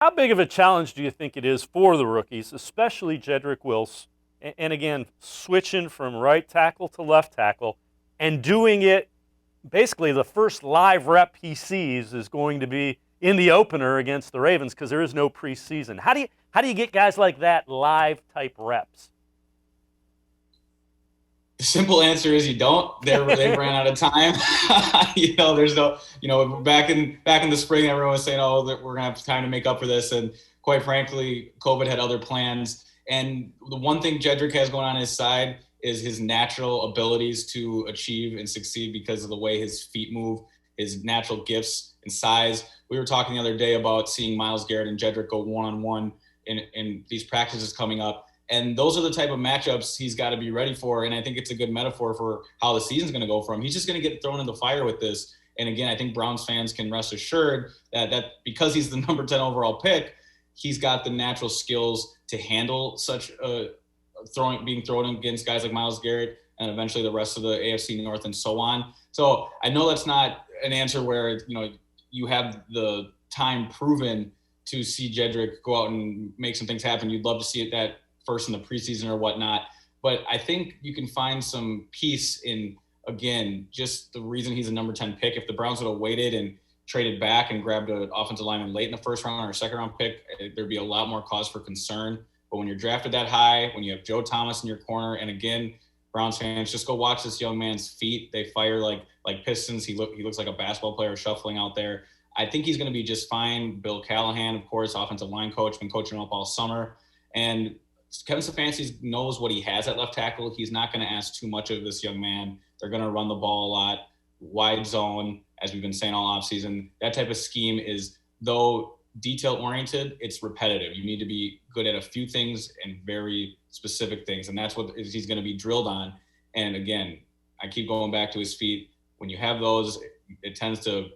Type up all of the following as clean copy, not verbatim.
How big of a challenge do you think it is for the rookies, especially Jedrick Wills, and again, switching from right tackle to left tackle and doing it basically the first live rep he sees is going to be in the opener against the Ravens because there is no preseason. How do you get guys like that live type reps? The simple answer is you don't. They've ran out of time. There's no. Back in the spring, everyone was saying, "Oh, that we're gonna have time to make up for this." And quite frankly, COVID had other plans. And the one thing Jedrick has going on his side is his natural abilities to achieve and succeed because of the way his feet move, his natural gifts and size. We were talking the other day about seeing Myles Garrett and Jedrick go one on one in these practices coming up, and those are the type of matchups he's got to be ready for. And I think it's a good metaphor for how the season's going to go for him. He's just going to get thrown in the fire with this. And again, I think Browns fans can rest assured that because he's the number 10 overall pick, he's got the natural skills to handle such being thrown against guys like Myles Garrett and eventually the rest of the AFC North and so on. So I know that's not an answer where, you have the time proven to see Jedrick go out and make some things happen. You'd love to see it that first in the preseason or whatnot. But I think you can find some peace in, again, just the reason he's a number 10 pick. If the Browns would have waited and traded back and grabbed an offensive lineman late in the first round or second round pick, there'd be a lot more cause for concern. But when you're drafted that high, when you have Joe Thomas in your corner, and again, Browns fans, just go watch this young man's feet. They fire like pistons. He looks like a basketball player shuffling out there. I think he's going to be just fine. Bill Callahan, of course, offensive line coach, been coaching him up all summer. And Kevin Stefanski knows what he has at left tackle. He's not going to ask too much of this young man. They're going to run the ball a lot, wide zone, as we've been saying all offseason. That type of scheme is, though detail oriented, it's repetitive. You need to be good at a few things and very specific things. And that's what he's going to be drilled on. And again, I keep going back to his feet. When you have those, it tends to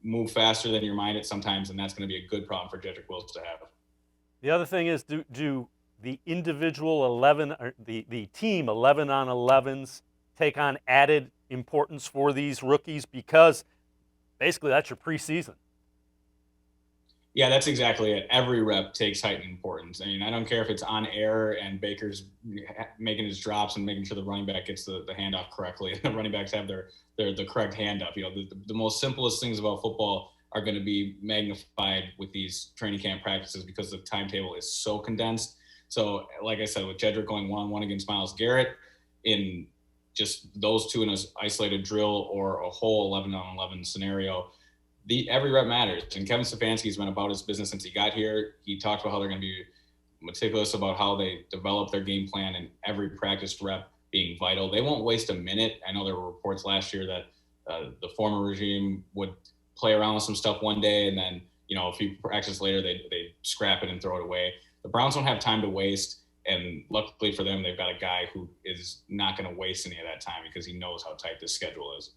move faster than your mind at sometimes. And that's going to be a good problem for Jedrick Wills to have. The other thing is, do the individual 11, or the team 11 on 11s take on added importance for these rookies because basically that's your preseason? Yeah, that's exactly it. Every rep takes heightened importance. I mean, I don't care if it's on air and Baker's making his drops and making sure the running back gets the handoff correctly. The running backs have the correct hand up. The most simplest things about football are going to be magnified with these training camp practices because the timetable is so condensed. So, like I said, with Jedrick going one-on-one against Myles Garrett in just those two in an isolated drill or a whole 11 on 11 scenario, every rep matters. And Kevin Stefanski's been about his business since he got here. He talked about how they're going to be meticulous about how they develop their game plan and every practice rep being vital. They won't waste a minute. I know there were reports last year that the former regime would play around with some stuff one day and then, a few practices later, they scrap it and throw it away. The Browns don't have time to waste. And luckily for them, they've got a guy who is not going to waste any of that time because he knows how tight this schedule is.